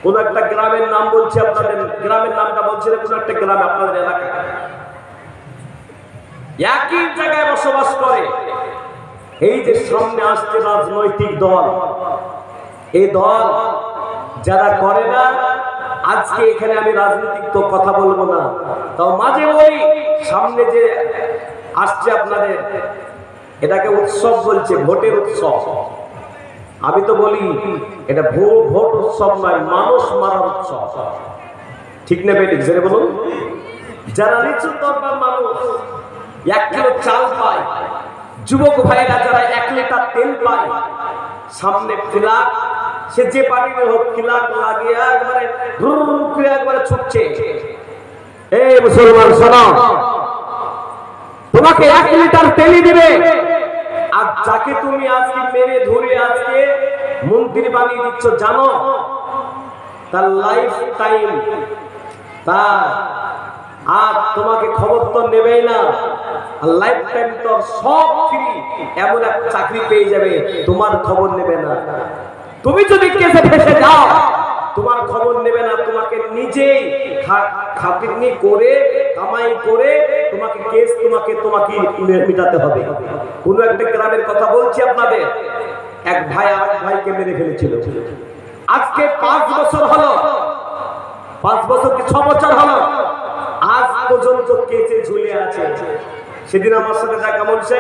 কোন একটা গ্রামের নাম বলছি, আপনাদের গ্রামের নামটা বলছি না, কোন একটা গ্রামে আপনাদের এলাকায় একই জায়গায় বসবাস করে। এই যে সামনে আসছে রাজনৈতিক দল, এই দল যারা করে না, আজকে এখানে আমি রাজনৈতিক তো কথা বলবো না, তাও মাঝে ওই সামনে যে আসছে আপনাদের, এটাকে উৎসব বলছে, ভোটের উৎসব। আমি তো বলি এটা ভোট উৎসব নয়, মানুষ মারার উৎসব। ঠিক না বেঠিক জেনে বলুন? যারা নিচু তরফার মানুষ 1 কিলো চাল পায়, যুবক ভাইরা যারা 1 লিটার তেল পায়, সামনে ফ্ল্যাগ, সে যে পার্টিতে হোক ফ্ল্যাগ লাগিয়ে একবারে ছুটছে। এই মুসলমান শোনো, তোমাকে 1 লিটার তেলই দিবে, আর যাকে তুমি আজকে মেরে ধরে আজকে মন্ত্রী বানিয়ে দিচ্ছ, জানো তার লাইফ টাইম, তার আর তোমাকে খবর তো নেবেই না, লাইফ টাইম তো সব ফ্রি, এমন একটা চাকরি পেয়ে যাবে, তোমার খবর নেবে না। তুমি যদি কেসে ফেসে যাও, তোমার খবর নেবে না, তোমাকে নিজেই খাতিরনি করে কামাই করে তোমাকে কেস তোমাকে মিটাতে হবে। কোন একটা গ্রামের কথা বলছি আপনাদের, এক ভাই আরেক ভাইকে মেরে ফেলেছিল। আজকে 5 বছর হলো, 5 বছর কি 6 বছর হলো, আজ পর্যন্ত কেসে ঝুলে আছে। সেদিন আমার সাথে দেখা বলছে,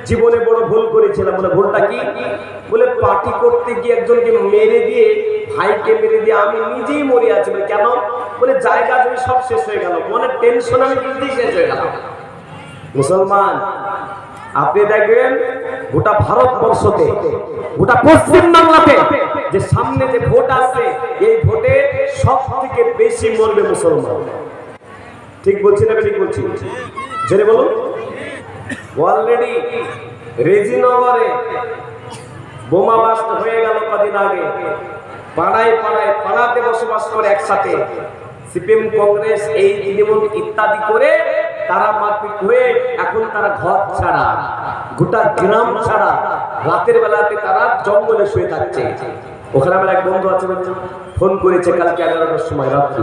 জীবনে বড় ভুল করেছিলাম। বলে ভুলটা কি? বলে পার্টি করতে গিয়ে একজনকে মেরে দিয়ে, ভাইকে মেরে দিয়ে আমি নিজেই মরে আছি। বলে কেন? বলে জায়গা জমি সব শেষ হয়ে গেল, মনে টেনশন আমি নিজেই শেষ হয়ে গেল। মুসলমান, আপনি দেখবেন গোটা ভারতবর্ষতে, গোটা পশ্চিম বাংলাতে যে সামনে যে ভোট আসছে, এই ভোটে সব থেকে বেশি মরবে মুসলমান। ঠিক বলছি না? ঠিক বলছি? জেনে বলুন। অলরেডি রেজিনগরে বোমা বাস্ট হয়ে গেল কদিন আগে। পাড়ায় পাড়ায় পাড়াতে বসবাস করে একসাথে সিপিএম, কংগ্রেস, এই তৃণমূল ইত্যাদি করে তারা মারপিট হয়ে এখন তারা ঘর ছাড়া, গোটা গ্রাম ছাড়া, রাতের বেলাতে তারা জঙ্গলে শুয়ে থাকছে। ওখানে আমার এক বন্ধু আছে, ফোন করেছে কালকে 11টার সময় রাত্রি।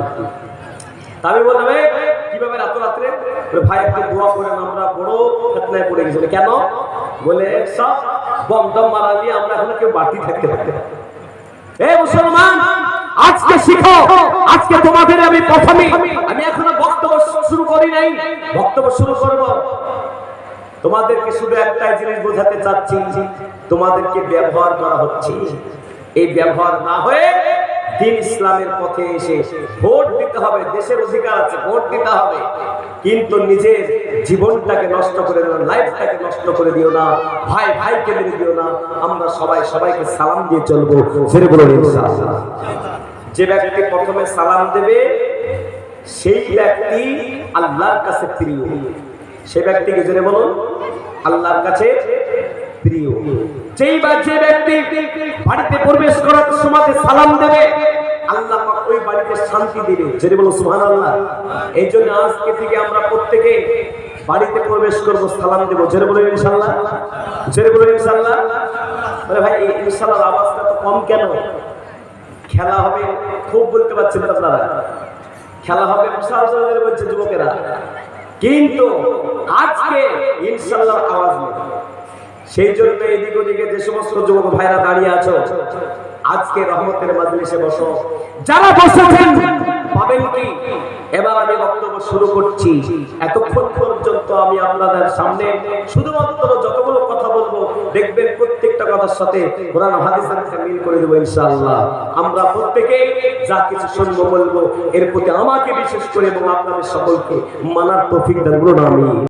আমি বললাম কিভাবে এত রাত্রে? ভাই একটু দোয়া করেন, আমরা বড় ফেতনায় পড়ে গেছি। কেন? বলে সব বম দম মারা দিয়ে আমরা এখন কেউ বাড়তি থাকতে পারতে। এ মুসলমান, আজকে শিখো, আজকে তোমাদের আমি প্রথমে, আমি এখনো বক্তব্য শুরু করি নাই, বক্তব্য শুরু করব। তোমাদেরকে শুধু একটাই জিনিস বোঝাতে চাচ্ছি, তোমাদেরকে ব্যবহার করা হচ্ছে। এই ব্যবহার না হয়ে দিন ইসলামের পথে এসে ভোট দিতে হবে। দেশের অধিকার আছে, ভোট দিতে হবে, কিন্তু নিজের জীবনটাকে নষ্ট করে দিও না, লাইফটাকে নষ্ট করে দিও না, ভাই ভাইকে মেরে দিও না। আমরা সবাই সবাইকে সালাম দিয়ে চলবো। ছেড়ে বলো ইনশাআল্লাহ। যে ব্যক্তি প্রথমে সালাম দেবে সেই ব্যক্তি আল্লাহর কাছে প্রিয়। সে ব্যক্তিকে জেনে বলুন আল্লাহর কাছে প্রিয়। যে ব্যক্তি বাড়িতে প্রবেশ করার সময় সালাম দেবে, আল্লাহ পাক ওই বাড়িতে শান্তি দিবে। জেনে বলুন সুবহানাল্লাহ। এই জন্য আজকে থেকে আমরা প্রত্যেকে বাড়িতে প্রবেশ করবো, সালাম দেবো। জেনে বলুন ইনশাআল্লাহ। জেনে বলুন ইনশাআল্লাহ। আরে ভাই, এই ইনশাআল্লাহ আওয়াজটা তো কম কেন? খেলা হবে খুব বলতে পারছেন আপনারা, খেলা হবে বিশাল জোরে বলছে যুবকেরা, কিন্তু আজকে ইনশাআল্লাহ আওয়াজ নেই। সেই জন্য এদিক ওদিকে যে সমস্ত যুবক ভাইরা দাঁড়িয়ে আছো, আজকে রহমতের মাজলিসে বসো। যারা বসেছেন পাবেন কি? এবার আমি বক্তব্য শুরু করছি। এতক্ষণ পর্যন্ত আমি আপনাদের সামনে শুধুমাত্র যতগুলো কথা বলবো, দেখবেন প্রত্যেকটা কথার সাথে কোরআন হাদিসের সাথে মিল করে দেবো ইনশাআল্লাহ। আমরা প্রত্যেকে যা কিছু শুনবো বলবো, এর প্রতি আমাকে বিশেষ করে এবং আপনাদের সকলকে মানার তৌফিক দান করুন। আমিন।